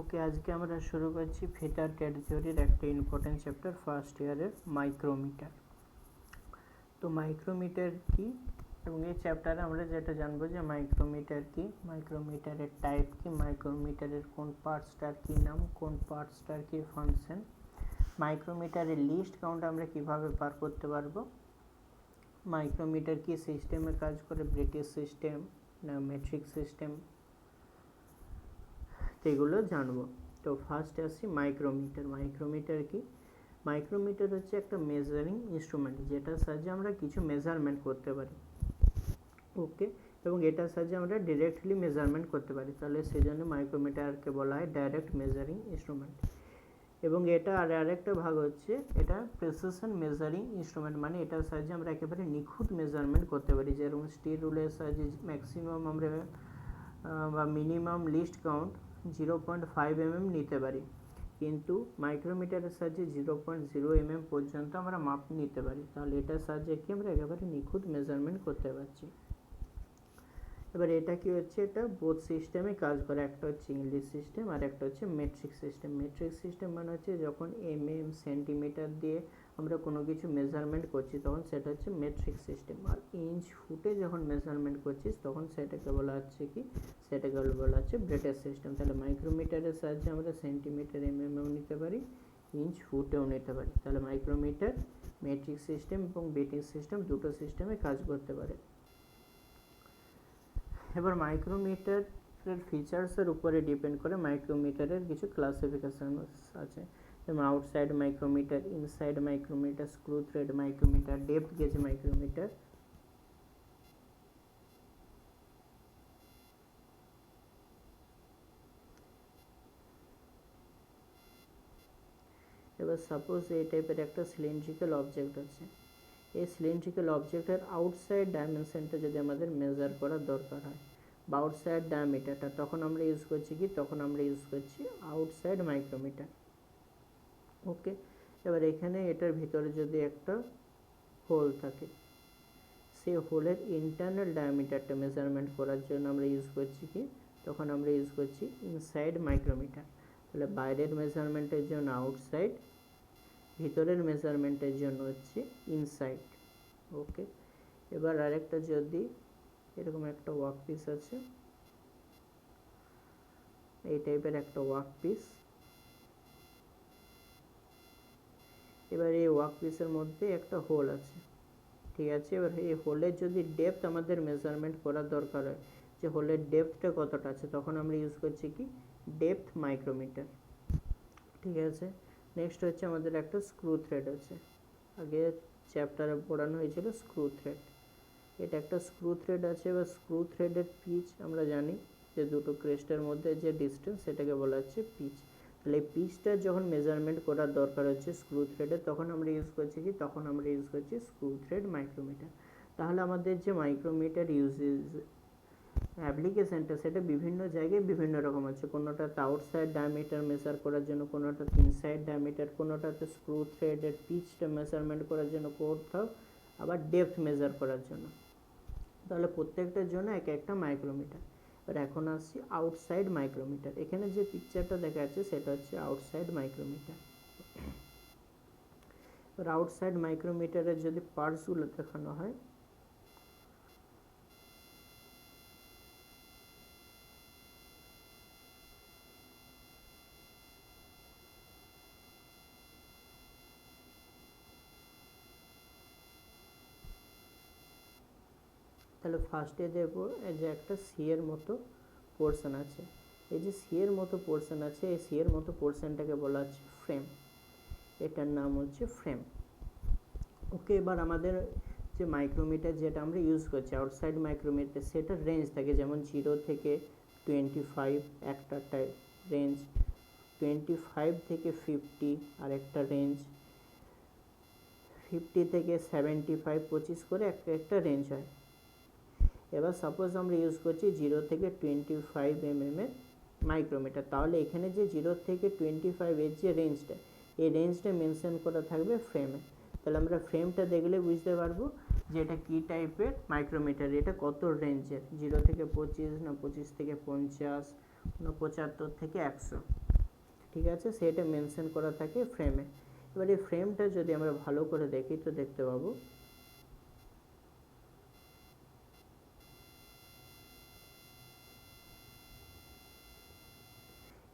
ওকে, আজকে আমরা শুরু করছি ফিটার ক্যাড থিওরির একটা ইম্পর্টেন্ট চ্যাপ্টার ফার্স্ট ইয়ারের মাইক্রোমিটার। তো মাইক্রোমিটার কি, এবং এই চ্যাপ্টারে আমরা যেটা জানবো যে মাইক্রোমিটার কি, মাইক্রোমিটারের টাইপ কি, মাইক্রোমিটারের কোন পার্টসটার কি নাম, কোন পার্টসটার কি ফাংশন, মাইক্রোমিটারের লিস্ট কাউন্ট আমরা কিভাবে বার করতে পারবো, মাইক্রোমিটার কি সিস্টেমে কাজ করে, ব্রিটিশ সিস্টেম না মেট্রিক সিস্টেম, এগুলো জানবো। তো ফার্স্ট আসছি মাইক্রোমিটার। মাইক্রোমিটার কি? মাইক্রোমিটার হচ্ছে একটা মেজারিং ইনস্ট্রুমেন্ট যেটার সাহায্যে আমরা কিছু মেজারমেন্ট করতে পারি। ওকে, এবং এটার সাহায্যে আমরা ডিরেক্টলি মেজারমেন্ট করতে পারি, তাহলে সেই জন্য মাইক্রোমিটারকে বলা হয় ডাইরেক্ট মেজারিং ইনস্ট্রুমেন্ট। এবং এটা আরেকটা ভাগ হচ্ছে এটা প্রেসিশন মেজারিং ইনস্ট্রুমেন্ট, মানে এটার সাহায্যে আমরা একেবারে নিখুঁত মেজারমেন্ট করতে পারি, যেরকম স্টিল রুলের সাহায্যে ম্যাক্সিমাম আমরা বা মিনিমাম লিস্ট কাউন্ট 0.5 mm নিতে পারি, কিন্তু মাইক্রোমিটারের সাহায্যে 0.0 mm পর্যন্ত আমরা মাপ নিতে পারি। তাহলে এটার সাহায্যে কি আমরা একেবারে নিখুঁত মেজারমেন্ট করতে পারছি। এবার এটা কি হচ্ছে, এটা বোথ সিস্টেমে কাজ করে, একটা হচ্ছে ইংলিশ সিস্টেম আর একটা হচ্ছে মেট্রিক সিস্টেম। মেট্রিক সিস্টেম মানে হচ্ছে যখন mm সেন্টিমিটার দিয়ে আমরা কোনো কিছু মেজারমেন্ট করছি তখন সেটা হচ্ছে মেট্রিক সিস্টেম, আর ইঞ্চ ফুটে যখন মেজারমেন্ট করছিস তখন সেটাকে বলা হচ্ছে কি, সেটাকে বলা হচ্ছে ব্রিটিশ সিস্টেম। তাহলে মাইক্রোমিটারের সাহায্যে আমরা সেন্টিমিটার mm-এও নিতে পারি, ইঞ্চ ফুটেও নিতে পারি। তাহলে মাইক্রোমিটার মেট্রিক সিস্টেম এবং ব্রিটিশ সিস্টেম দুটো সিস্টেমে কাজ করতে পারে। এবার মাইক্রোমিটারের ফিচার্সের উপরে ডিপেন্ড করে মাইক্রোমিটারের কিছু ক্লাসিফিকেশন আছে, যেমন outside micrometer, inside micrometer, screw thread micrometer, depth gauge micrometer. এবার সাপোজ এই টাইপের একটা সিলিন্ড্রিক্যাল অবজেক্ট আছে, এই সিলিন্ড্রিক্যাল অবজেক্টের আউটসাইড ডাইমেনশনটা যদি আমাদের মেজার করার দরকার হয় বা আউটসাইড ডায়ামিটারটা, তখন আমরা ইউজ করছি কি, তখন আমরা ইউজ করছি আউটসাইড মাইক্রোমিটার। ওকে, এবার এখানে এটার ভিতরে যদি একটা হোল থাকে, সেই হোলের ইন্টারনাল ডায়ামিটারটা মেজারমেন্ট করার জন্য আমরা ইউজ করছি কি, তখন আমরা ইউজ করছি ইনসাইড মাইক্রোমিটার। তাহলে বাইরের মেজারমেন্টের জন্য আউটসাইড, ভিতরের মেজারমেন্টের জন্য হচ্ছে ইনসাইড। ওকে, এবার আরেকটা যদি এরকম একটা ওয়ার্ক পিস আছে, এই টাইপের একটা ওয়ার্ক পিস, এবার এই ওয়ার্ক পিসের মধ্যে একটা হোল আছে, ঠিক আছে। এবার এই হোলের যদি ডেপথ আমাদের মেজারমেন্ট করার দরকার হয়, যে হোলের ডেপথটা কতটা আছে, তখন আমরা ইউজ করছি কি, ডেপথ মাইক্রোমিটার, ঠিক আছে। নেক্সট হচ্ছে আমাদের একটা স্ক্রু থ্রেড আছে, আগে চ্যাপ্টারে পড়ানো হয়েছিল স্ক্রু থ্রেড। এটা একটা স্ক্রু থ্রেড আছে, এবার স্ক্রু থ্রেডের পিচ আমরা জানি যে দুটো ক্রেস্টের মধ্যে যে ডিস্টেন্স সেটাকে বলা হচ্ছে পিচ। তাহলে এই পিচটা যখন মেজারমেন্ট করার দরকার হচ্ছে স্ক্রু থ্রেডে, তখন আমরা ইউজ করছি কি, তখন আমরা ইউজ করছি স্ক্রু থ্রেড মাইক্রোমিটার। তাহলে আমাদের যে মাইক্রোমিটার ইউজেজ অ্যাপ্লিকেশনটা সেটা বিভিন্ন জায়গায় বিভিন্ন রকম আছে, কোনোটাতে আউটসাইড ডায়ামিটার মেজার করার জন্য, কোনোটাতে ইনসাইড ডায়ামিটার, কোনোটাতে স্ক্রু থ্রেডের পিচটা মেজারমেন্ট করার জন্য, কোথাও আবার ডেপথ মেজার করার জন্য। তাহলে প্রত্যেকটার জন্য এক একটা মাইক্রোমিটার। এবার এখন আসছি আউটসাইড মাইক্রোমিটার। এখানে যে পিকচারটা দেখা যাচ্ছে সেটা হচ্ছে আউটসাইড মাইক্রোমিটার। এবার আউটসাইড মাইক্রোমিটারের যদি পার্টসগুলো দেখানো হয়, তাহলে ফার্স্টে দেখব এই যে একটা সিয়ের মতো পোর্শন আছে, এই যে সিয়ের মতো পোর্শন আছে, এই সিয়ের মতো পোর্শনটাকে বলা হচ্ছে ফ্রেম, এটার নাম হচ্ছে ফ্রেম। ওকে, এবার আমাদের যে মাইক্রোমিটার যেটা আমরা ইউজ করছি আউটসাইড মাইক্রোমিটার, সেটার রেঞ্জ থাকে, যেমন 0 থেকে 25 একটা রেঞ্জ, 25 থেকে 50 আর একটা রেঞ্জ, 50 থেকে 75, 25 করে একটা রেঞ্জ হয়। এবার সাপোজ আমরা ইউজ করছি 0 থেকে 25 mm এর মাইক্রোমিটার, তাহলে এখানে যে 0 থেকে 25 এর যে রেঞ্জটা, এই রেঞ্জটা মেনশন করা থাকবে ফ্রেমে। তাহলে আমরা ফ্রেমটা দেখলে বুঝতে পারবো যে এটা কী টাইপের মাইক্রোমিটার, এটা কত রেঞ্জের, 0 থেকে 25 না 25 থেকে 50 না 75 থেকে 100। ঠিক আছে, সেটা মেনশন করা থাকে ফ্রেমে। এবার এই ফ্রেমটা যদি আমরা ভালো করে দেখি তো দেখতে পাবো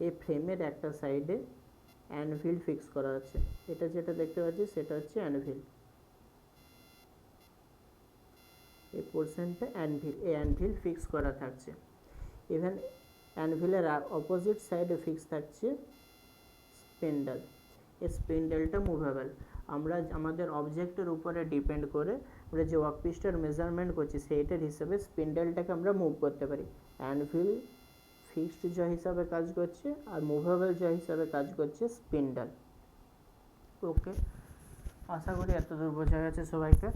এই ফ্রেমের একটা সাইডে অ্যানভিল ফিক্স করা আছে। এটা যেটা দেখতে পাচ্ছি সেটা হচ্ছে অ্যানভিল, এই পোর্শনটা অ্যানভিল, এই অ্যানভিল ফিক্স করা থাকছে। ইভেন অ্যানভিলের অপোজিট সাইডে ফিক্স থাকছে স্পিন্ডেল। এই স্পিন্ডেলটা মুভেবল। আমরা আমাদের অবজেক্টের উপরে ডিপেন্ড করে আমরা যে ওয়ার্কপিসটার মেজারমেন্ট করছি সেইটার হিসাবে স্পিন্ডেলটাকে আমরা মুভ করতে পারি। অ্যানভিল ফিক্সড জ হিসাবে কাজ করছে আর মুভেবল জ হিসাবে কাজ করছে স্পিন্ডেল। ওকে, আশা করি এতদূর বোঝা গেছে সবাইকে।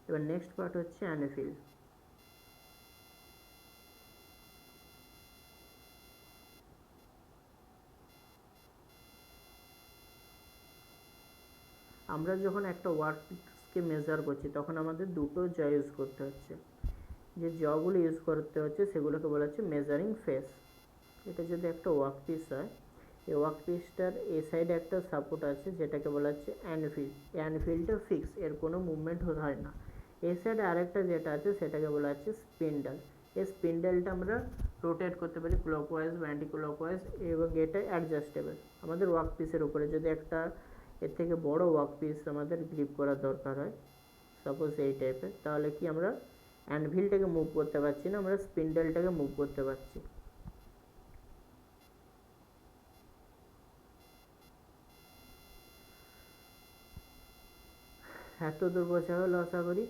এবার নেক্সট পার্ট হচ্ছে অ্যানভিল। আমরা যখন একটা ওয়ার্কপিসকে মেজার করছি তখন আমাদের দুটো জ ইউজ করতে হচ্ছে। যে জগুলো ইউজ করতে হচ্ছে সেগুলোকে বলা হচ্ছে মেজারিং ফেস। এটা যদি একটা ওয়ার্কপিস হয়, এই ওয়ার্কপিসটার এই সাইডে একটা সাপোর্ট আছে যেটাকে বলা হচ্ছে অ্যানভিল। অ্যানভিলটা ফিক্স, এর কোনো মুভমেন্ট হয় না। এই সাইডে আরেকটা যেটা আছে সেটাকে বলা হচ্ছে স্পিন্ডেল। এই স্পিন্ডেলটা আমরা রোটেট করতে পারি ক্লকওয়াইজ বা অ্যান্টি ক্লকওয়াইজ, এবং এটা অ্যাডজাস্টেবল। আমাদের ওয়ার্কপিসের উপরে যদি একটা এর থেকে বড় ওয়ার্কপিস আমাদের গ্রিপ করার দরকার হয়, সাপোজ এই টাইপের, তাহলে কি আমরা অ্যানভিলটাকে মুভ করতে পারছি না, আমরা স্পিন্ডেলটাকে মুভ করতে পারছি। এত দূর বোঝা হলো আশা করি।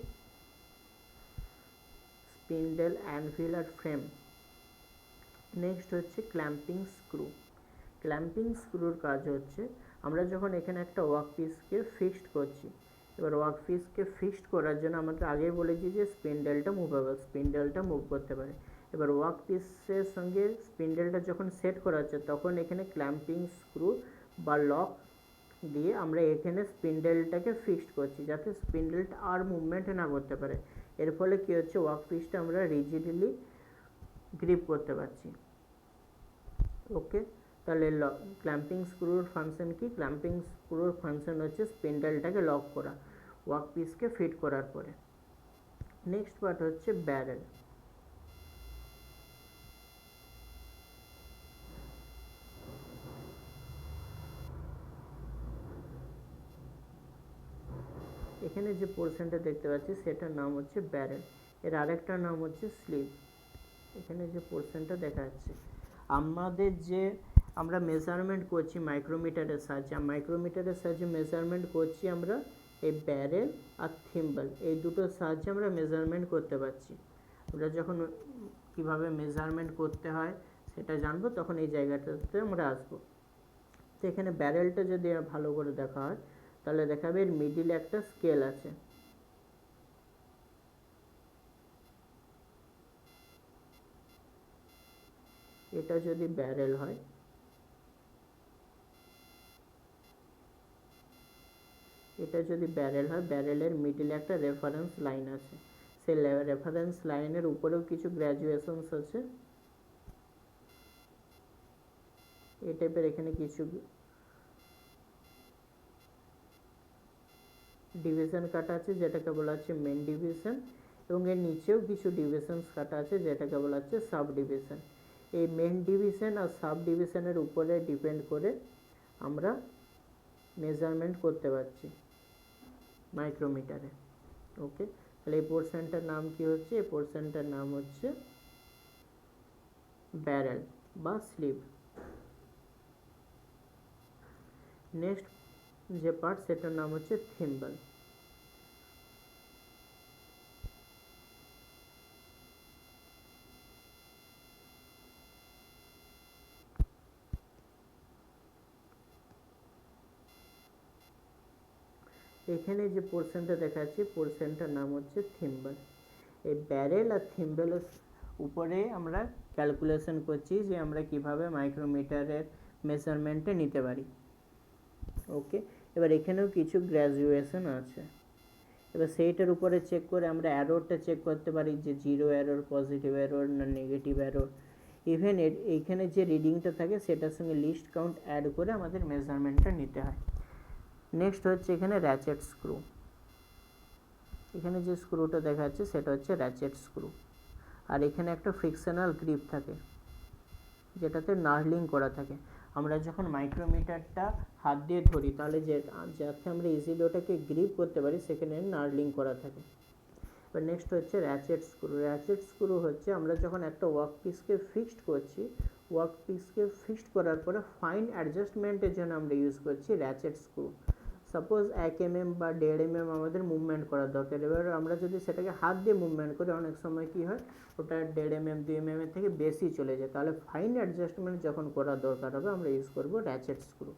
স্পিন্ডেল, অ্যানভিল আর ফ্রেম। নেক্সট হচ্ছে ক্ল্যাম্পিং স্ক্রু। ক্ল্যাম্পিং স্ক্রুর কাজ হচ্ছে আমরা যখন এখানে একটা ওয়ার্কপিসকে ফিক্সড করছি, এবার ওয়ার্কপিসকে ফিক্সড করার জন্য আমাদের আগেই বলেছি যে স্পিন্ডেলটা মুভেবল, স্পিন্ডেলটা মুভ করতে পারে। এবার ওয়ার্কপিসের সঙ্গে স্পিন্ডেলটা যখন সেট করা হচ্ছে তখন এখানে ক্ল্যাম্পিং স্ক্রু বা লক দিয়ে আমরা এখানে স্পিন্ডেলটাকে ফিক্সড করছি যাতে স্পিন্ডেলটা আর মুভমেন্ট না করতে পারে। এর ফলে কী হচ্ছে, ওয়ার্কপিসটা আমরা রিজিডলি গ্রিপ করতে পারছি। ওকে, তাহলে ক্ল্যাম্পিং স্ক্রুর ফাংশন কি? ক্ল্যাম্পিং স্ক্রুর ফাংশন হচ্ছে স্পিন্ডেলটাকে লক করা ওয়ার্কপিসকে ফিট করার পরে। নেক্সট পার্ট হচ্ছে ব্যারেল। এখানে যে পোর্শনটা দেখতে পাচ্ছি সেটার নাম হচ্ছে ব্যারেল, এর আরেকটা নাম হচ্ছে স্লিভ। এখানে যে পোর্শনটা দেখা যাচ্ছে, আমাদের যে আমরা মেজারমেন্ট করছি মাইক্রোমিটারের সাহায্যে, মাইক্রোমিটারের সাহায্যে মেজারমেন্ট করছি আমরা এই ব্যারেল আর থিম্বল, এই দুটোর সাহায্যে আমরা মেজারমেন্ট করতে পারছি। আমরা যখন কীভাবে মেজারমেন্ট করতে হয় সেটা জানবো তখন এই জায়গাটাতে আমরা আসবো। তো এখানে ব্যারেলটা যদি ভালো করে দেখা হয় তাহলে দেখাবে এর মিডিলে একটা স্কেল আছে। এটা যদি ব্যারেল হয়, এটা যদি ব্যারেল হয়, ব্যারেলের মিডিলে একটা রেফারেন্স লাইন আছে, সেই রেফারেন্স লাইনের উপরেও কিছু গ্র্যাজুয়েশনস আছে এই টাইপের। এখানে কিছু ডিভিশন কাটা আছে যেটাকে বলা হচ্ছে মেন ডিভিশন, এবং এর নিচেও কিছু ডিভিশনস কাটা আছে যেটাকে বলা হচ্ছে সাব ডিভিশন। এই মেন ডিভিশন আর সাব ডিভিশনের উপরে ডিপেন্ড করে আমরা মেজারমেন্ট করতে পারছি মাইক্রোমিটারে। ওকে, তাহলে এই পোর্শনটার নাম কি হচ্ছে? এই পোর্শনটার নাম হচ্ছে ব্যারেল বা স্লিভ। নেক্সট যে পার্ট সেটার নাম হচ্ছে থিম্বল। এখানে যে পোর্শনটা দেখাচ্ছি পোর্শনটার নাম হচ্ছে থিম্বল। এই ব্যারেল আর থিম্বলের উপরে আমরা ক্যালকুলেশন করছি যে আমরা কিভাবে মাইক্রোমিটারের মেজারমেন্টে নিতে পারি। ওকে, এবার এখানেও কিছু গ্র্যাজুয়েশন আছে। এবার সেইটার উপরে চেক করে আমরা অ্যারোরটা চেক করতে পারি যে জিরো অ্যারোর, পজিটিভ অ্যারোর না নেগেটিভ অ্যারোর। ইভেন এইখানে যে রিডিংটা থাকে সেটার সঙ্গে লিস্ট কাউন্ট অ্যাড করে আমাদের মেজারমেন্টটা নিতে হয়। নেক্সট হচ্ছে এখানে র্যাচেট স্ক্রু। এখানে যে স্ক্রুটা দেখা যাচ্ছে সেটা হচ্ছে র্যাচেট স্ক্রু। আর এখানে একটা ফ্রিকশনাল গ্রিপ থাকে যেটাতে নার্লিং করা থাকে। আমরা যখন মাইক্রোমিটারটা হাত দিয়ে ধরি তাহলে যাতে আমরা ইজিলি ওটাকে গ্রিপ করতে পারি সেখানে নার্লিং করা থাকে। এবার নেক্সট হচ্ছে র্যাচেট স্ক্রু। র্যাচেট স্ক্রু হচ্ছে আমরা যখন একটা ওয়ার্ক পিসকে ফিক্সড করছি, ওয়ার্ক পিসকে ফিক্সড করার পরে ফাইন অ্যাডজাস্টমেন্টের জন্য আমরা ইউজ করছি র্যাচেট স্ক্রু। সাপোজ 1 mm বা 1.5 mm আমাদের মুভমেন্ট করার দরকার, এবার আমরা যদি সেটাকে হাত দিয়ে মুভমেন্ট করি অনেক সময় কী হয় ওটা 1.5 mm 2 mm এর থেকে বেশি চলে যায়, তাহলে ফাইন অ্যাডজাস্টমেন্ট যখন করার দরকার হবে আমরা ইউজ করব র্যাচেট স্ক্রু।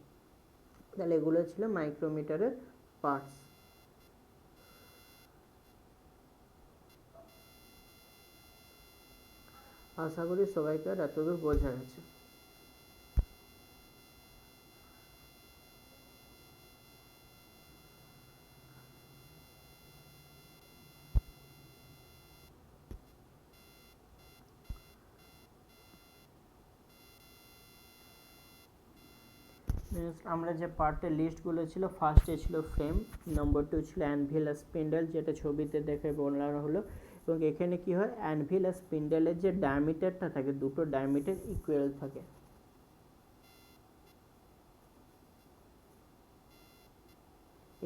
তাহলে এগুলো ছিল মাইক্রোমিটারের পার্টস। আশা করি সবাইকে আর এতদূর বোঝা গেছে। আমরা যে পার্টের লিস্টগুলো ছিল, ফার্স্টে ছিল ফ্রেম, নম্বর 2 ছিল অ্যানভিল আর স্পিন্ডেল যেটা ছবিতে দেখে বলানো হলো। এবং এখানে কি হয়, অ্যানভিল আর স্পিন্ডেলের যে ডায়ামিটারটা থাকে দুটো ডায়ামিটার ইকুয়াল থাকে।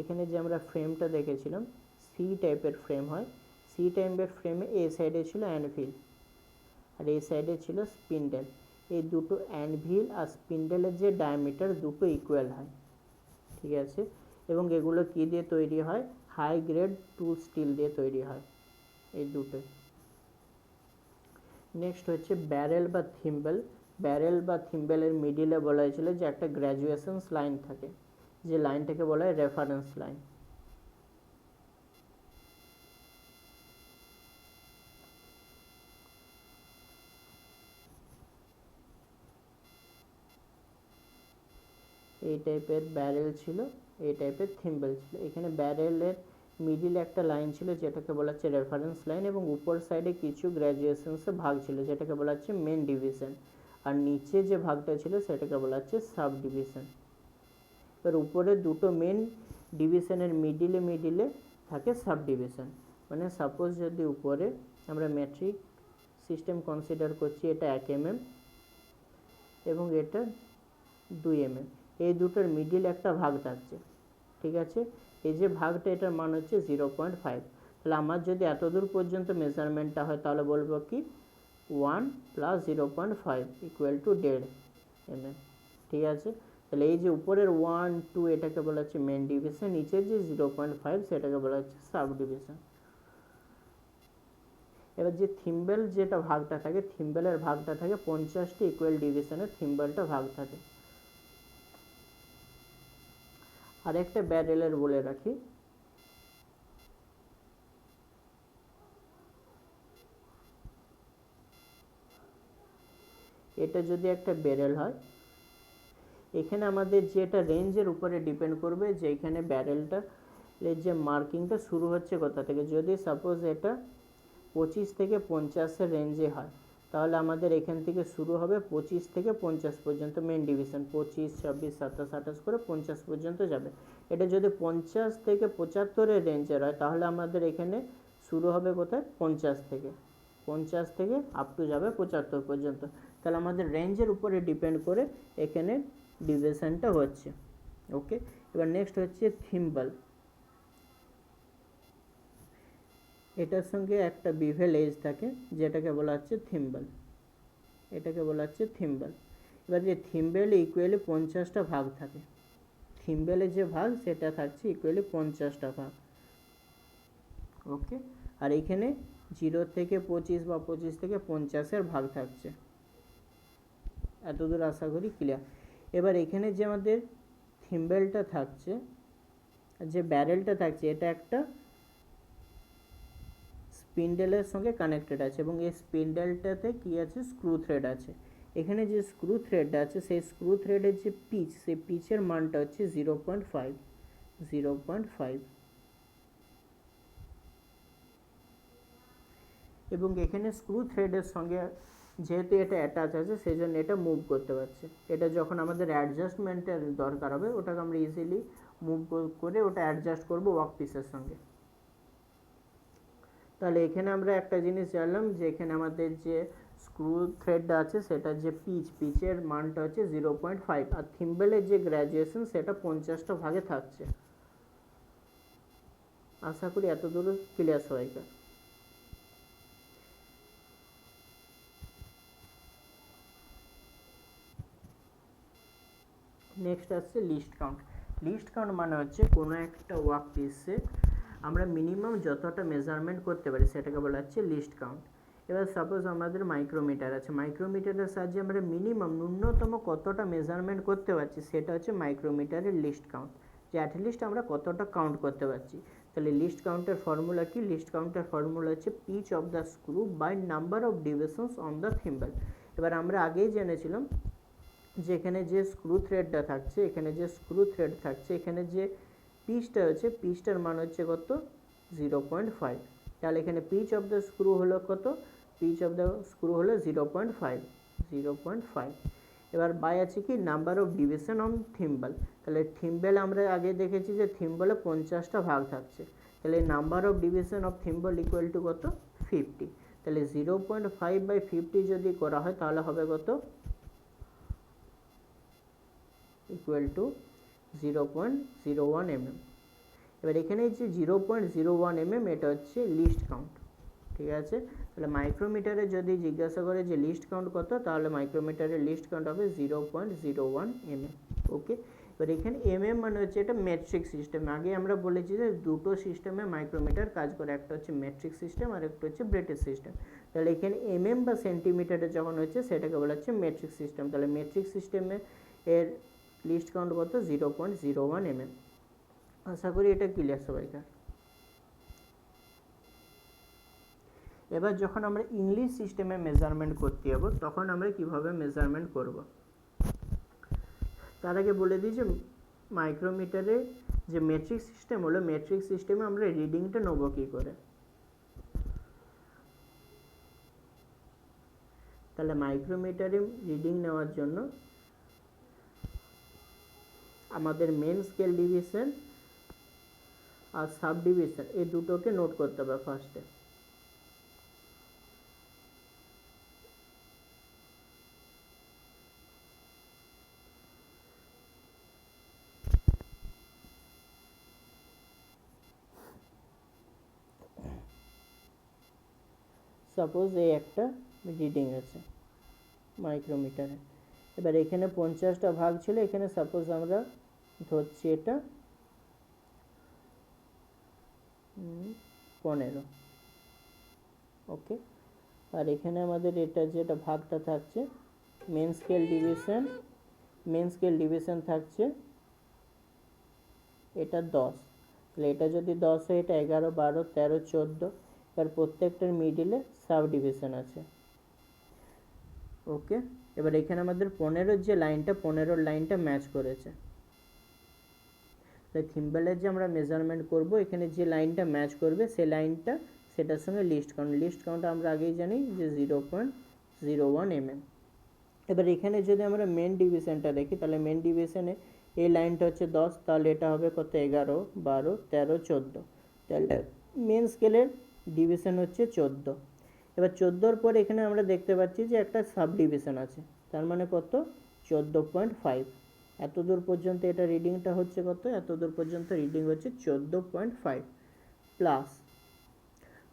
এখানে যে আমরা ফ্রেমটা দেখেছিলাম সি টাইপের ফ্রেম হয়, সি টাইপের ফ্রেমে এ সাইডে ছিল অ্যানভিল আর এই সাইডে ছিল স্পিন্ডেল। এই দুটো অ্যানভিল আর স্পিন্ডেলের যে ডায়ামিটার দুটো ইকুয়াল হয়, ঠিক আছে। এবং এগুলো কী দিয়ে তৈরি হয়, হাই গ্রেড টুল স্টিল দিয়ে তৈরি হয় এই দুটো। নেক্সট হচ্ছে ব্যারেল বা থিম্বেল। ব্যারেল বা থিম্বেলের মিডিলে বলা হয়েছিল যে একটা গ্র্যাজুয়েশনস লাইন থাকে, যে লাইনটাকে বলা হয় রেফারেন্স লাইন। এই টাইপের ব্যারেল ছিল, এই টাইপের থিম্বেল ছিল। এখানে ব্যারেলের মিডিলে একটা লাইন ছিল যেটাকে বলা হচ্ছে রেফারেন্স লাইন, এবং উপর সাইডে কিছু গ্র্যাজুয়েশনসে ভাগ ছিল যেটাকে বলা হচ্ছে মেন ডিভিশন, আর নিচে যে ভাগটা ছিল সেটাকে বলা হচ্ছে সাব ডিভিশন। এবার উপরে দুটো মেন ডিভিশনের মিডিলে থাকে সাব ডিভিশন। মানে সাপোজ যদি উপরে আমরা মেট্রিক সিস্টেম কনসিডার করছি, এটা 1 mm এবং এটা 2 mm, এই দুটোর মিডিল একটা ভাগ থাকছে, ঠিক আছে। এই যে ভাগটা এটার মান হচ্ছে 0.5। তাহলে আমার যদি এত দূর পর্যন্ত মেজারমেন্টটা হয় তাহলে বলবো কি 1 + 0.5 = 1.5 mm, ঠিক আছে। তাহলে এই যে উপরের 1 2 এটাকে বলা হচ্ছে মেন ডিভিশন, নিচের যে 0.5 সেটাকে বলা হচ্ছে সাব ডিভিশন। এবার যে থিম্বেল যেটা ভাগটা থাকে, থিম্বেলের ভাগটা থাকে 50টি ইকুয়াল ডিভিশনে থিম্বেলটা ভাগ থাকে। আরেকটা ব্যারেলের বলে রাখি, এটা যদি একটা ব্যারেল হয়, এখানে আমাদের যেটা রেঞ্জের উপরে ডিপেন্ড করবে যে এখানে ব্যারেলটা যে মার্কিংটা শুরু হচ্ছে কোথা থেকে। যদি সাপোজ এটা 25 থেকে 50-এর রেঞ্জে হয় তাহলে আমাদের এখান থেকে শুরু হবে 25 থেকে 50 পর্যন্ত মেন ডিভিশন, 25 26 27 28 করে 50 পর্যন্ত যাবে। এটা যদি 50 থেকে 75-এর রেঞ্জের হয় তাহলে আমাদের এখানে শুরু হবে কোথায়, 50 থেকে, 50 থেকে আপ টু যাবে 75 পর্যন্ত। তাহলে আমাদের রেঞ্জের উপরে ডিপেন্ড করে এখানে ডিভিশনটা হচ্ছে, ওকে। এবার নেক্সট হচ্ছে থিম্বল। এটার সঙ্গে একটা বিভেল এজ থাকে যেটাকে বলা হচ্ছে থিম্বল, এটাকে বলা হচ্ছে থিম্বল। এবার যে থিম্বেল ইকুয়ালি 50টা ভাগ থাকে, থিম্বেলের যে ভাগ সেটা থাকছে ইকুয়ালি 50টা ভাগ, ওকে। আর এখানে 0 থেকে 25 বা 25 থেকে 50-এর ভাগ থাকছে। এতদূর আশা করি ক্লিয়ার। এবার এখানে যে আমাদের থিম্বেলটা থাকছে, যে ব্যারেলটা থাকছে, এটা একটা স্পিন্ডেলের সঙ্গে কানেক্টেড আছে এবং এই স্পিন্ডেলটাতে কি আছে, স্ক্রু থ্রেড আছে। এখানে যে স্ক্রু থ্রেডটা আছে সেই স্ক্রু থ্রেডের যে পিচ, সেই পিচের মানটা হচ্ছে 0.5। এবং এখানে স্ক্রু থ্রেডের সঙ্গে যেহেতু এটা অ্যাটাচ আছে সেই জন্য এটা মুভ করতে পারছে। এটা যখন আমাদের অ্যাডজাস্টমেন্টের দরকার হবে ওটাকে আমরা ইজিলি মুভ করে ওটা অ্যাডজাস্ট করবো ওয়ার্ক পিসের সঙ্গে। তাহলে এখানে আমরা একটা জিনিস জানলাম যে এখানে আমাদের যে স্ক্রু থ্রেডটা আছে সেটার যে পিচের মানটা হচ্ছে 0.5, আর থিম্বেলের যে গ্র্যাজুয়েশন সেটা 50টা ভাগে থাকছে। আশা করি এতদূর ক্লিয়ার সবাইকার। নেক্সট আসছে লিস্ট কাউন্ট। লিস্ট কাউন্ট মানে হচ্ছে কোনো একটা ওয়ার্ক পিসে আমরা মিনিমাম যতটা মেজারমেন্ট করতে পারি সেটাকে বলা হচ্ছে লিস্ট কাউন্ট। এবার সাপোজ আমাদের মাইক্রোমিটার আছে, মাইক্রোমিটারের সাহায্যে আমরা মিনিমাম ন্যূনতম কতটা মেজারমেন্ট করতে পারছি সেটা হচ্ছে মাইক্রোমিটারের লিস্ট কাউন্ট, যে অ্যাটলিস্ট আমরা কতটা কাউন্ট করতে পারছি। তাহলে লিস্ট কাউন্টের ফর্মুলা কি? লিস্ট কাউন্টের ফর্মুলা হচ্ছে pitch of the screw by number of divisions on the thimble. এবার আমরা আগেই জেনেছিলাম যে এখানে যে স্ক্রু থ্রেডটা থাকছে, এখানে যে স্ক্রু থ্রেড থাকছে, এখানে যে পিচটা হচ্ছে, পিচটার মান হচ্ছে কত? 0.5। তাহলে এখানে পিচ অফ দ্য স্ক্রু হলো কত? পিচ অফ দ্য স্ক্রু হলো 0.5। এবার বাই আছে কি? Number of division on thimble. তাহলে থিম্বল আমরা আগে দেখেছি যে থিম্বলে 50টা ভাগ থাকছে, তাহলে number of division of thimble equal to কত? 50। তাহলে 0.5/50 যদি করা হয় তাহলে হবে কত? Equal to 0.01 mm। এবার এখানে যে 0.01 mm এটা হচ্ছে লিস্ট কাউন্ট, ঠিক আছে। তাহলে মাইক্রোমিটারে যদি জিজ্ঞাসা করে যে লিস্ট কাউন্ট কত, তাহলে মাইক্রোমিটারের লিস্ট কাউন্ট হবে 0.01 mm। ওকে, এবার এখানে mm মানে হচ্ছে এটা মেট্রিক সিস্টেম। আগে আমরা বলেছি যে দুটো সিস্টেমে মাইক্রোমিটার কাজ করে, একটা হচ্ছে মেট্রিক সিস্টেম আর একটা হচ্ছে ব্রেটেজ সিস্টেম। তাহলে এখানে mm বা সেন্টিমিটারে যখন হচ্ছে সেটাকে বলা হচ্ছে মেট্রিক সিস্টেম। তাহলে মেট্রিক সিস্টেমে এর লিস্ট কাউন্ট কত? 0.01 mm। আশা করি এটা ক্লিয়ার সবাইকার। এবার যখন আমরা ইংলিশ সিস্টেমে মেজারমেন্ট করতে যাব তখন আমরা কিভাবে মেজারমেন্ট করব, তার আগে বলে দিই যে মাইক্রোমিটারে যে মেট্রিক সিস্টেম হলো, মেট্রিক সিস্টেমে আমরা রিডিংটা নেবো কী করে। তাহলে মাইক্রোমিটারে রিডিং নেওয়ার জন্য আমাদের মেন স্কেল ডিভিশন আর সাব ডিভিশন এই দুটোকে নোট করতে হবে ফার্স্টে। সাপোজ এই একটা রিডিং আছে মাইক্রোমিটারে, এবার এখানে 50টা ভাগ ছিল, এখানে সাপোজ আমরা ধরছি এটা 15। ওকে, আর এখানে আমাদের এটা যেটা ভাগটা থাকছে মেন স্কেল ডিভিশন থাকছে এটা 10। তাহলে এটা যদি 10 হয় এটা 11, 12, 13, 14। এবার প্রত্যেকটার মিডিলে সাব ডিভিশন আছে। ওকে, এবার এখানে আমাদের 15 যে লাইনটা, 15 লাইনটা ম্যাচ করেছে। তাই থিম্বলের যে আমরা মেজারমেন্ট করব এখানে যে লাইনটা ম্যাচ করবে সেই লাইনটা সেটার সঙ্গে লিস্ট কাউন্ট আমরা আগেই জানি যে 0.01 mm। এবার এখানে যদি আমরা মেন ডিভিশনটা দেখি তাহলে মেন ডিভিশনে এই লাইনটা হচ্ছে 10, তাহলে এটা হবে কত? 11, 12, 13, 14। তাহলে মেন স্কেলের ডিভিশন হচ্ছে 14। এবার 14-র পর এখানে আমরা দেখতে পাচ্ছি যে একটা সাব ডিভিশন আছে, তার মানে কত? 14.5। এত দূর পর্যন্ত এটা রিডিংটা হচ্ছে কত? এত দূর পর্যন্ত রিডিং হচ্ছে 14.5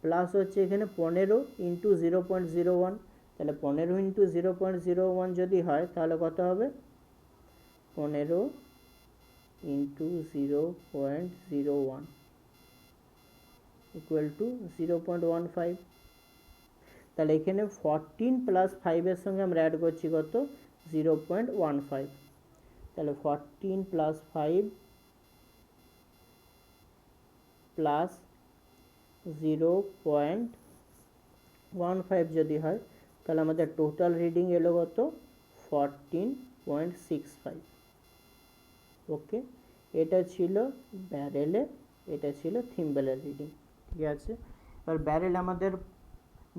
প্লাস হচ্ছে এখানে 15 ইন্টু 0.01। তাহলে 15 ইন্টু 0.01 যদি হয় তাহলে কত হবে? 15 ইন্টু 0.01 ইকুয়াল টু 0.15। তাহলে এখানে 14 প্লাস 5-এর সঙ্গে আমরা অ্যাড করছি কত? 0.15। তাহলে 14 প্লাস 5 প্লাস 0.15 যদি হয় তাহলে আমাদের টোটাল রিডিং এলো কত? 14.65। ওকে, এটা ছিল ব্যারেলে, এটা ছিল থিম্বলের রিডিং, ঠিক আছে। এবার ব্যারেল আমাদের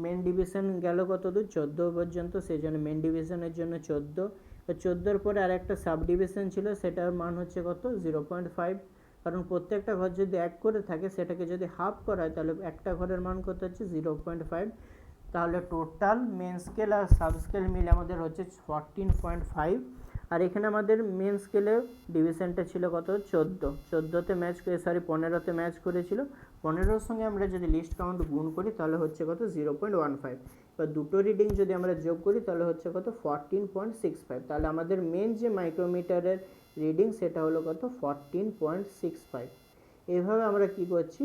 মেন ডিভিশন গেল কত দূর 14 পর্যন্ত, সেই জন্য মেন ডিভিশনের জন্য 14। 14-র পরে আর একটা সাব ডিভিশন ছিল, সেটার মান হচ্ছে কত 0.5, কারণ প্রত্যেকটা ঘর যদি এক করে থাকে সেটাকে যদি হাফ করা হয় তাহলে একটা ঘরের মান কত হচ্ছে 0.5। তাহলে টোটাল মেন স্কেল আর সাব স্কেল মিলে আমাদের হচ্ছে 14.5। আর এখানে আমাদের মেন স্কেলে ডিভিশনটা ছিল কত 14তে ম্যাচ করে 15তে ম্যাচ করেছিল। 15-র সঙ্গে আমরা যদি লিস্ট কাউন্ট গুণ করি তাহলে হচ্ছে কত 0.15। এবার দুটো রিডিং যদি আমরা যোগ করি তাহলে হচ্ছে কত 14.65। তাহলে আমাদের মেন যে মাইক্রোমিটারের রিডিং সেটা হলো কত 14.65। এভাবে আমরা কি করছি,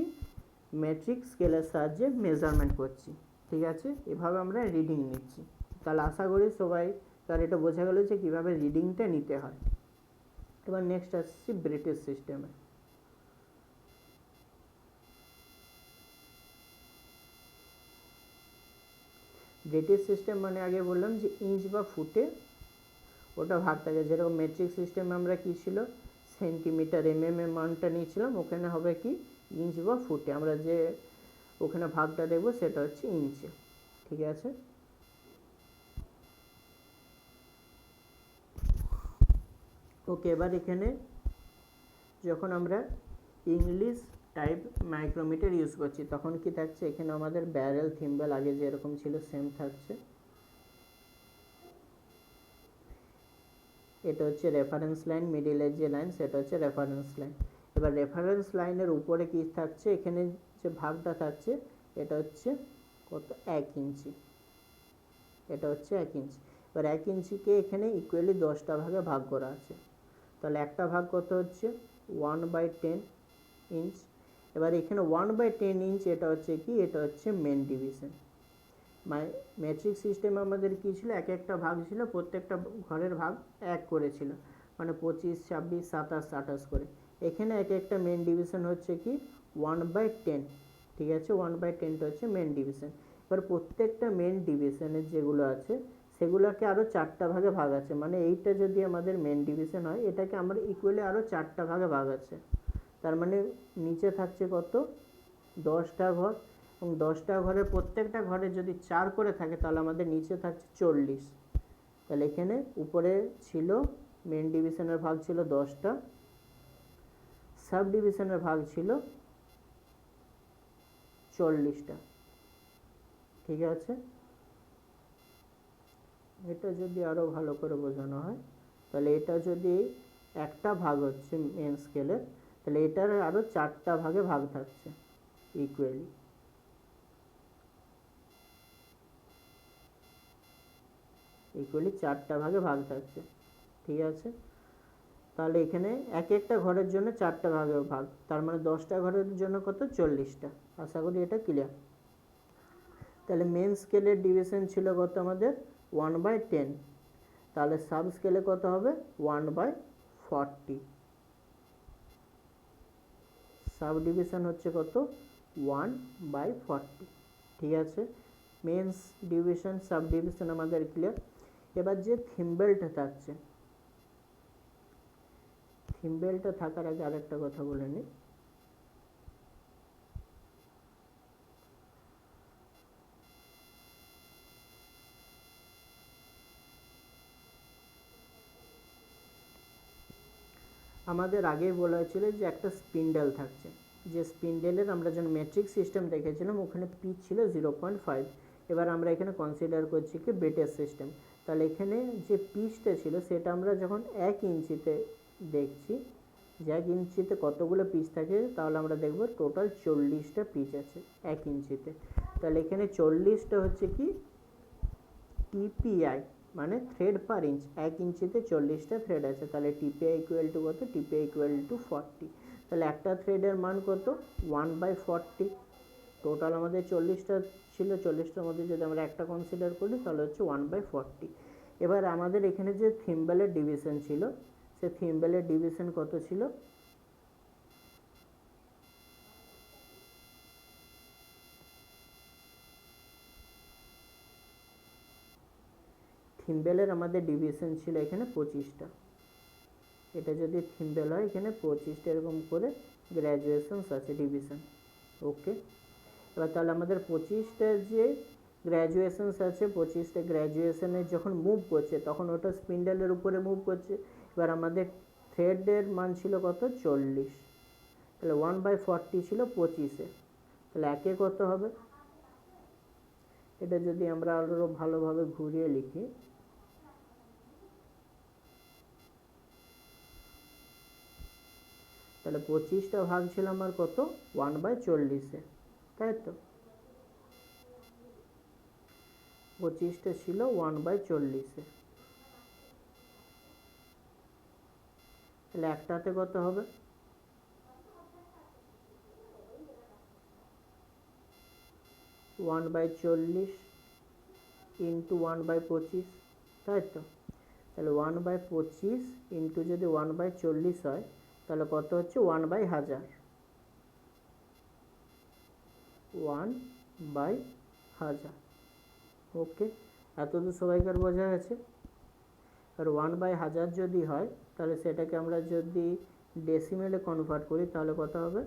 মেট্রিক স্কেলের সাহায্যে মেজারমেন্ট করছি। ঠিক আছে, এভাবে আমরা রিডিং নিচ্ছি। তাহলে আশা করি সবাই তার এটা বোঝা গেল যে কীভাবে রিডিংটা নিতে হয়। এবার নেক্সট আসছি ব্রিটিশ সিস্টেমে। ব্রিটিশ সিস্টেম মানে আগে বললাম যে ইঞ্চ বা ফুটে ওটা ভাগ থাকে, যেরকম মেট্রিক সিস্টেমে আমরা কী ছিল সেন্টিমিটার এর মানটা নিয়েছিলাম, ওখানে হবে কি ইঞ্চ বা ফুটে, আমরা যে ওখানে ভাগটা দেখবো সেটা হচ্ছে ইঞ্চে। ঠিক আছে, ওকে। এবার এখানে যখন আমরা ইংলিশ টাইপ মাইক্রোমিটার ইউজ করছি তখন কি থাকছে, এখানে আমাদের ব্যারেল থিম্বল আগে যেরকম ছিল সেম থাকছে। এটা হচ্ছে রেফারেন্স লাইন, মিডিলের যে লাইন সেটা হচ্ছে রেফারেন্স লাইন। এবার রেফারেন্স লাইনের উপরে কি থাকছে, এখানে যে ভাগটা থাকছে এটা হচ্ছে কত 1 ইঞ্চি, এটা হচ্ছে 1 ইঞ্চি। এবার 1 ইঞ্চিকে এখানে ইকুয়ালি 10টা ভাগে ভাগ করা আছে, তাহলে একটা ভাগ কত হচ্ছে 1/10 ইঞ্চ। এবার এখানে 1/10 ইঞ্চ এটা হচ্ছে কি, এটা হচ্ছে মেন ডিভিশন। মেট্রিক সিস্টেমে আমাদের কী ছিল, এক একটা ভাগ ছিল, প্রত্যেকটা ঘরের ভাগ এক করেছিল, মানে 25, 26, 27, 28 করে। এখানে এক একটা মেন ডিভিশন হচ্ছে কি 1/10। ঠিক আছে, 1/10টা হচ্ছে মেন ডিভিশন। এবার প্রত্যেকটা মেন ডিভিশনের যেগুলো আছে সেগুলোকে আরও 4টা ভাগে ভাগ আছে, মানে এইটা যদি আমাদের মেন ডিভিশন হয় এটাকে আমরা ইকুয়ালি আরও 4টা ভাগে ভাগ আছে। তার মানে নিচে থাকছে কত 10টা ঘর, এবং 10টা ঘরের প্রত্যেকটা ঘরে যদি 4 করে থাকে তাহলে আমাদের নিচে থাকছে 40। তাহলে এখানে উপরে ছিল মেন ডিভিশনের ভাগ ছিল 10টা, সাব ডিভিশনের ভাগ ছিল 40টা। ঠিক আছে, এটা যদি আরও ভালো করে বোঝানো হয় তাহলে এটা যদি একটা ভাগ হচ্ছে মেন স্কেলের, তাহলে এটার আরও 4টা ভাগে ভাগ থাকছে ইকুয়ালি। ইকুয়ালি 4টা ভাগে ভাগ থাকছে। ঠিক আছে, তাহলে এখানে এক একটা ঘরের জন্য 4টা ভাগে ভাগ, তার মানে 10টা ঘরের জন্য কত 40টা। আশা করি এটা ক্লিয়ার। তাহলে মেন স্কেলের ডিভিশন ছিল কত আমাদের 1/10, তাহলে সাব স্কেলে কত হবে 1/40। সাব ডিভিশন হচ্ছে কত 1/40। ঠিক আছে, মেন্স ডিভিশন সাব ডিভিশন আমাদের ক্লিয়ার। এবার যে থিম্বেলটা থাকছে, থিম্বেলটা থাকার আগে আরেকটা কথা বলে নিই। আমাদের আগেই বলা হয়েছিল যে একটা স্পিন্ডেল থাকছে, যে স্পিন্ডেলের আমরা যখন মেট্রিক সিস্টেম দেখেছিলাম ওখানে পিচ ছিল 0.5। এবার আমরা এখানে কনসিডার করছি কি ব্রিটিশ সিস্টেম। তাহলে এখানে যে পিচটা ছিল সেটা আমরা যখন 1 ইঞ্চিতে দেখছি, যে 1 ইঞ্চিতে কতগুলো পিচ থাকে, তাহলে আমরা দেখব টোটাল 40টা পিচ আছে 1 ইঞ্চিতে। তাহলে এখানে 40টা হচ্ছে কি টিপিআই, মানে থ্রেড পার ইঞ্চ। 1 ইঞ্চিতে 40টা থ্রেড আছে, তাহলে টিপিআই ইকুয়াল টু কত, টিপিআই ইকুয়াল টু 40। তাহলে একটা থ্রেডের মান কত 1/40। টোটাল আমাদের 40টা ছিল, 40টার মধ্যে যদি আমরা একটা কনসিডার করি তাহলে হচ্ছে 1/40। এবার আমাদের এখানে যে থিম্বেলের ডিভিশন ছিল, সে থিম্বেলের ডিভিশন কত ছিল, থিম্বেলের আমাদের ডিভিশন ছিল এখানে 25টা। এটা যদি থিম্বেল হয় এখানে 25টা এরকম করে গ্র্যাজুয়েশনস আছে ডিভিশন। ওকে, এবার তাহলে আমাদের 25টা যে গ্র্যাজুয়েশনস আছে 25টা, গ্র্যাজুয়েশনে যখন মুভ করছে তখন ওটা স্পিন্ডেলের উপরে মুভ করছে। এবার আমাদের থ্রেডের মান ছিল কত 40, তাহলে 1/40 ছিল 25-এ, তাহলে একে কত হবে, এটা যদি আমরা আরো ভালোভাবে ঘুরিয়ে লিখি, তাহলে 25টা ভাগ ছিল আমার কত 1/40-এ, তাই তো 25টা ছিল 1/40-এ, তাহলে একটাতে কত হবে 1/40 ইন্টু 1/25, তাই তো, তাহলে 1/25 ইন্টু যদি 1/40 হয় তাহলে কত হচ্ছে 1/1000, 1/1000। ওকে, এতদূর সবাইকার বোঝা গেছে। আর 1/1000 যদি হয় তাহলে সেটাকে আমরা যদি ডেসিমেলে কনভার্ট করি তাহলে কত হবে,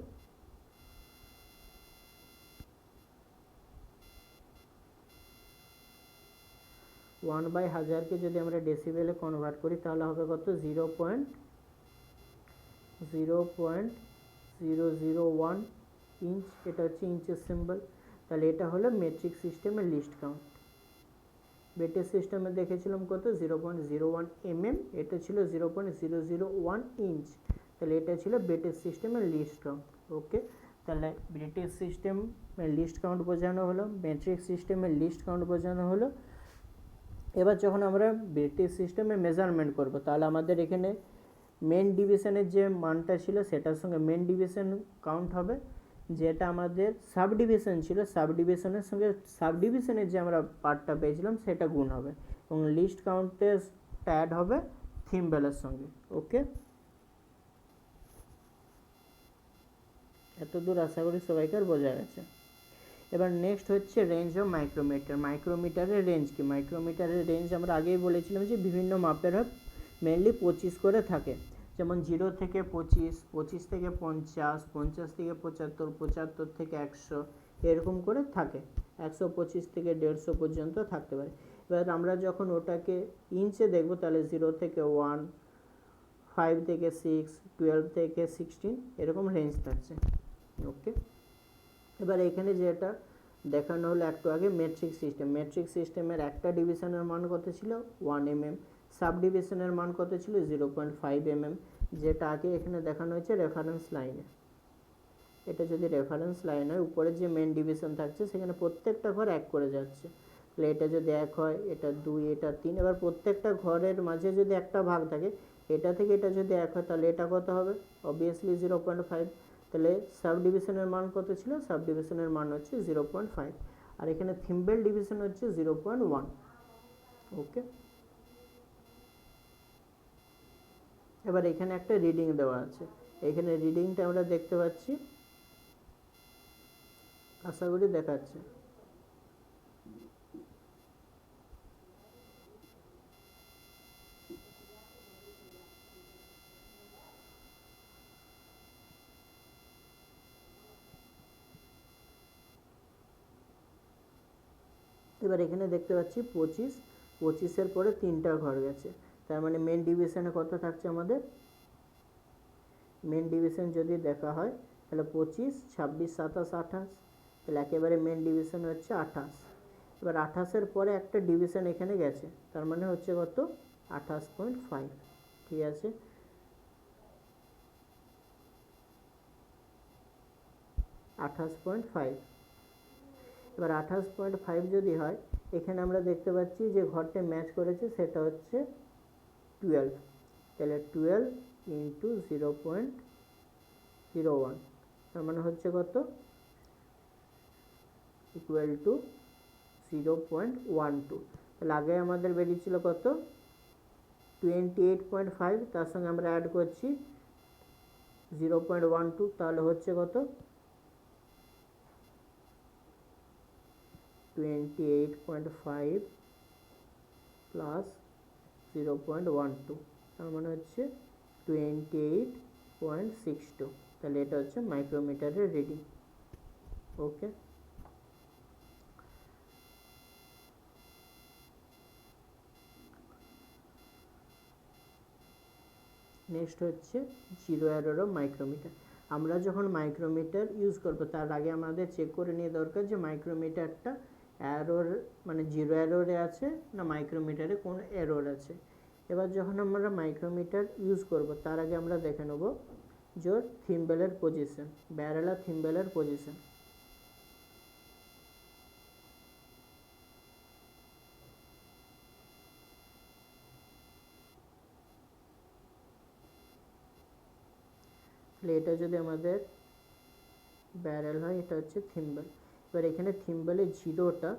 1/1000কে যদি আমরা ডেসিবেলে কনভার্ট করি তাহলে হবে কত 0.001 ইঞ্চ, এটা হচ্ছে ইঞ্চের সিম্বল। তাহলে এটা হলো মেট্রিক সিস্টেমের লিস্ট কাউন্ট। বেটের সিস্টেমে দেখেছিলাম কত 0.01 mm, এটা ছিল 0.001 ইঞ্চ, তাহলে এটা ছিল বেটের সিস্টেমের লিস্ট কাউন্ট। ওকে, তাহলে ব্রিটিশ সিস্টেমের লিস্ট কাউন্ট বোঝানো হলো, মেট্রিক সিস্টেমের লিস্ট কাউন্ট বোঝানো হলো। এবার যখন আমরা ব্রিটিশ সিস্টেমে মেজারমেন্ট করব তাহলে আমাদের এখানে মেন ডিভিশনের যে মানটা ছিল সেটার সঙ্গে মেন ডিভিশন কাউন্ট হবে, যেটা আমাদের সাব ডিভিশন ছিল সাব ডিভিশনের সঙ্গে সাব ডিভিশনের যে আমরা পার্টটা পেয়েছিলাম সেটা গুণ হবে, এবং লিস্ট কাউন্টে অ্যাড হবে থিম্বেলের সঙ্গে। ওকে, এতদূর আশা করি সবাইকার বোঝা গেছে। এবার নেক্সট হচ্ছে রেঞ্জ অফ মাইক্রোমিটার। মাইক্রোমিটারের রেঞ্জ কি, মাইক্রোমিটারের রেঞ্জ আমরা আগেই বলেছিলাম যে বিভিন্ন মাপের হয়, মেনলি 25 করে থাকে, যেমন 0 থেকে 25, 25 থেকে 50, 50 থেকে 75, 75 থেকে 100, এরকম করে থাকে, 125 থেকে 150 পর্যন্ত থাকতে পারে। এবার আমরা যখন ওটাকে ইঞ্চে দেখব তাহলে 0 থেকে 1, 5 থেকে 6, 12 থেকে 16, এরকম রেঞ্জ থাকছে। ওকে, এবার এখানে যেটা দেখানো হলো একটু আগে মেট্রিক সিস্টেম, মেট্রিক সিস্টেমের একটা ডিভিশনের মান কত ছিল 1 mm, সাব ডিভিশনের মান কত ছিল 0.5 mm, যেটা আগে এখানে দেখানো হয়েছে রেফারেন্স লাইনে। এটা যদি রেফারেন্স লাইন হয়, উপরে যে মেন ডিভিশন থাকছে সেখানে প্রত্যেকটা ঘর এক করে যাচ্ছে, তাহলে এটা যদি 1 হয়, এটা 2, এটা 3, এবার প্রত্যেকটা ঘরের মাঝে যদি একটা ভাগ থাকে, এটা থেকে এটা যদি 1 হয় তাহলে এটা কত হবে, অবভিয়াসলি 0.5, তাহলে সাব ডিভিশনের মান কত ছিল, সাব ডিভিশনের মান হচ্ছে 0.5, আর এখানে থিম্বেল ডিভিশন হচ্ছে 0.1। ওকে, এবার এখানে একটা রিডিং দেওয়া আছে, এখানে রিডিংটা আমরা দেখতে পাচ্ছি, আশা করি দেখাচ্ছে। এবার এখানে দেখতে পাচ্ছি 25, 25-এর পরে 3টা ঘর গেছে, তার মানে মেন ডিভিশনে কত থাকছে আমাদের, মেন ডিভিশন যদি দেখা হয় তাহলে 25, 26, 27, 28, তাহলে একেবারে মেন ডিভিশন হচ্ছে 28। এবার 28-এর পরে একটা ডিভিশন এখানে গেছে, তার মানে হচ্ছে কত 28.5, ঠিক আছে, 28.5। এবার 28.5 যদি হয়, এখানে আমরা দেখতে পাচ্ছি যে ঘরটা ম্যাচ করেছে সেটা হচ্ছে 12, তাহলে 12 ইন্টু 0.01, তার মানে হচ্ছে কত ইকুয়াল টু 0.12, তাহলে আগে আমাদের বেরিয়েছিল কত 28.5, তার সঙ্গে আমরা অ্যাড করছি 0.12, তাহলে হচ্ছে কত 28.5 প্লাস 0.12, তার মানে হচ্ছে 28.62, তাহলে এটা হচ্ছে মাইক্রোমিটারের রিডিং। ওকে, নেক্সট হচ্ছে জিরো এরর অফ মাইক্রোমিটার। আমরা যখন মাইক্রোমিটার ইউজ করব তার আগে আমাদের চেক করে নিয়ে দরকার যে মাইক্রোমিটারটা এরর মানে জিরো এররে আছে না মাইক্রোমিটারে কোন এরর আছে। এবার যখন আমরা মাইক্রোমিটার ইউজ করব তার আগে আমরা দেখে নেব যে থিম্বেলের পজিশন, ব্যারেল আর থিম্বেলের পজিশন। এটা যদি আমাদের ব্যারেল হয়, এটা হচ্ছে থিম্বেল। এবার এখানে থিম্বেলের জিরোটা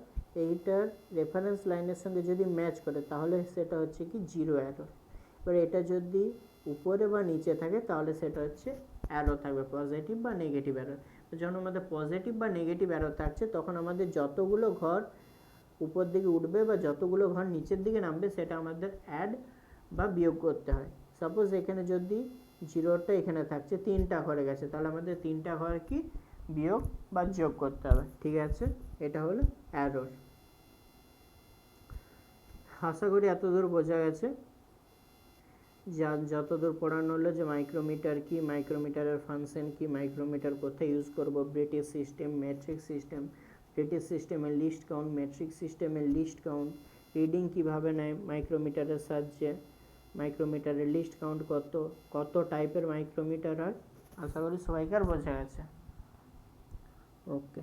এইটার রেফারেন্স লাইনের সঙ্গে যদি ম্যাচ করে তাহলে সেটা হচ্ছে কি জিরো অ্যারো। এবার এটা যদি উপরে বা নিচে থাকে তাহলে সেটা হচ্ছে অ্যারো থাকবে, পজিটিভ বা নেগেটিভ অ্যারো। যখন আমাদের পজিটিভ বা নেগেটিভ অ্যারো থাকছে তখন আমাদের যতগুলো ঘর উপর দিকে উঠবে বা যতগুলো ঘর নিচের দিকে নামবে সেটা আমাদের অ্যাড বা বিয়োগ করতে হয়। সাপোজ এখানে যদি জিরোটা এখানে থাকছে, 3টা ঘরে গেছে, তাহলে আমাদের 3টা ঘর কি বিয়োগ বা যোগ করতে হবে। ঠিক আছে, এটা হলো অ্যারর। আশা করি এতদূর বোঝা গেছে। যতদূর পড়ানো হলো যে মাইক্রোমিটার কি, মাইক্রোমিটারের ফাংশন কি, মাইক্রোমিটার কোথায় ইউজ করব, British system, metric system, British সিস্টেমের লিস্ট কাউন্ট, মেট্রিক সিস্টেমের লিস্ট কাউন্ট, রিডিং কিভাবে নেয় মাইক্রোমিটারের সাহায্যে, মাইক্রোমিটারের লিস্ট কাউন্ট কত, কত টাইপের মাইক্রোমিটার হয়। আশা করি সবাইকার বোঝা গেছে। ওকে।